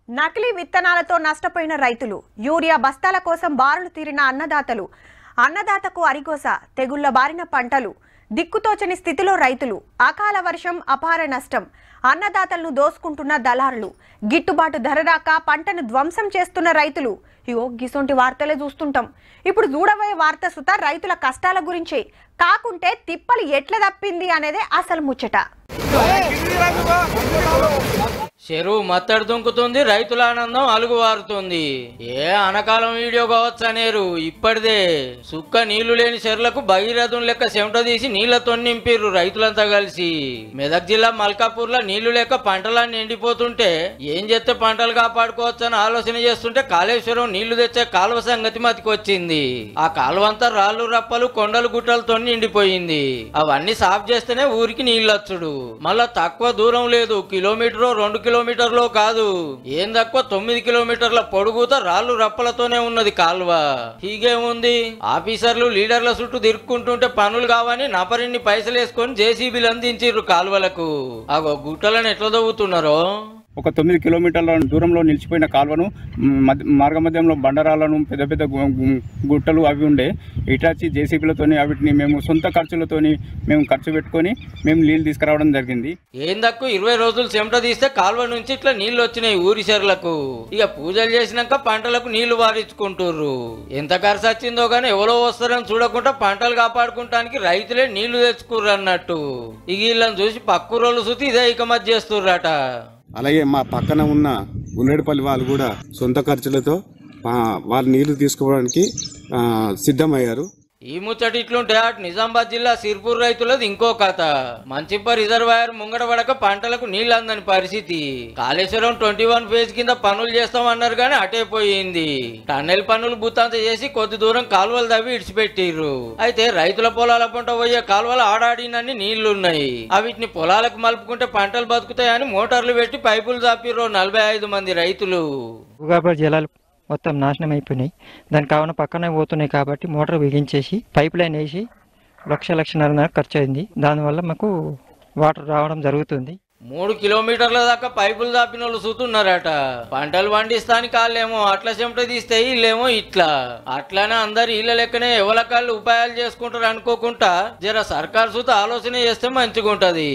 నకిలీ విత్తనాలతో నష్టపోయిన రైతులు, యూరియా బస్తాల కోసం బారులు తీరిన అన్నదాతలు, అన్నదాతకు అరిగోస, తెగుళ్ల బారిన పంటలు, దిక్కుతోచని స్థితిలో రైతులు, అకాల వర్షం, అపార నష్టం, అన్నదాతలను దోసుకుంటున్న దళారులు, గిట్టుబాటు ధర రాక పంటను ధ్వంసం చేస్తున్న రైతులు. ఇగో గిసొంటి వార్తలే చూస్తుంటాం. ఇప్పుడు చూడబోయే వార్త సుత రైతుల కష్టాల గురించే, కాకుంటే తిప్పలు ఎట్లా తప్పింది అనేదే అసలు ముచ్చట. చెరువు మత్తడి దుంకుతుంది, రైతుల ఆనందం అలుగువారుతుంది. ఏ అనకాలం వీడియో కావచ్చు అనేరు. ఇప్పటిదే సుక్క నీళ్లు లేని చెరువులకు భగీరథం లెక్క చెమట తీసి నీళ్లతో నింపిర్రు రైతులంతా కలిసి. మెదక్ జిల్లా మల్కాపూర్ లో నీళ్లు లేక పంటలన్నీ ఎండిపోతుంటే ఏం చేస్తే పంటలు కాపాడుకోవచ్చు అని ఆలోచన చేస్తుంటే కాళేశ్వరం నీళ్లు తెచ్చే కాలువ సంగతి మతికొచ్చింది. ఆ కాలువ అంతా రాళ్లు రప్పలు కొండలు గుట్టలతో నిండిపోయింది. అవన్నీ సాఫ్ చేస్తేనే ఊరికి నీళ్ళొచ్చుడు. మళ్ళా తక్కువ దూరం లేదు, కిలోమీటర్ 2 కిలోమీటర్లో కాదు, ఏం తక్కువ 9 కిలోమీటర్ల పొడుగుతో రాళ్లు రప్పలతోనే ఉన్నది కాల్వ. హీగేముంది, ఆఫీసర్లు లీడర్ల చుట్టూ తిరుక్కుంటుంటే పనులు కావని నపరిన్ని పైసలు వేసుకొని జేసీబీలు అందించిర్రు కాల్వలకు. ఆ గుట్టలను ఎట్లా దవ్వుతున్నారో. ఒక 9 కిలోమీటర్ల దూరంలో నిలిచిపోయిన కాలువను మార్గ మధ్యంలో బండరాలను, పెద్ద పెద్ద గుట్టలు అవి ఉండే. ఇటాచి జేసీబీలతోని వాటిని మేము సొంత ఖర్చులతోని మేము ఖర్చు పెట్టుకొని మేము నీళ్ళు తీసుకురావడం జరిగింది. ఏందక్కు 20 రోజులు చెమట తీస్తే కాలువ నుంచి ఇట్లా నీళ్లు వచ్చినాయి ఊరి చెర్లకు. ఇక పూజలు చేసినాక పంటలకు నీళ్లు వారించుకుంటుర్రు. ఎంత ఖర్చు వచ్చిందో గానీ ఎవరో వస్తారని చూడకుండా పంటలు కాపాడుకుంటానికి రైతులే నీళ్లు తెచ్చుకుర్రు అన్నట్టు. ఇక వీళ్ళని చూసి పక్కూరోళ్ళు సుతి ఇదే ఇకమత్ చేస్తుర్రట. అలాగే మా పక్కన ఉన్న గుండెడిపల్లి వాళ్ళు కూడా సొంత ఖర్చులతో వాళ్ళు నీళ్లు తీసుకోవడానికి సిద్ధమయ్యారు. ఈ ముచ్చటి ఇట్లుంటే అటు నిజామాబాద్ జిల్లా సిర్పూర్ రైతులది ఇంకో కథ. మంచిప్ప రిజర్వాయర్ ముంగడ పడక పంటలకు నీళ్లు అందని పరిస్థితి. కాళేశ్వరం 21 ఫేజ్ కింద పనులు చేస్తామన్నారు గానీ అటే పోయింది. టన్నెల్ పనులు బుత్తంత చేసి కొద్ది దూరం కాలువలు తవ్వి ఇడిచిపెట్టిర్రు. అయితే రైతుల పొలాల పంట పోయే కాలువలు ఆడాడినన్ని నీళ్లున్నాయి. అవిటిని పొలాలకు మలుపుకుంటే పంటలు బతుకుతాయని మోటార్లు పెట్టి పైపులు చాపిర్రు 45 మంది రైతులు. జలాలు మొత్తం నాశనం అయిపోయినాయి. దాని కావున పక్కనే పోతున్నాయి కాబట్టి మోటార్ బిగించేసి పైప్ లైన్ వేసి 1,00,000 ఖర్చు అయింది. దానివల్ల మాకు వాటర్ రావడం జరుగుతుంది. 3 కిలోమీటర్ల దాకా పైపులు దాపిన వాళ్ళు చూస్తున్నారట. పంటలు పండిస్తానికి వాళ్ళేమో అట్లా చెమట తీస్తే వీళ్ళేమో ఇట్లా. అట్లానే అందరు వీళ్ళ లెక్కనే ఎవలకాళ్ళు ఉపాయాలు చేసుకుంటారు అనుకోకుండా జర సర్కారు చూత ఆలోచన చేస్తే మంచిగుంటది.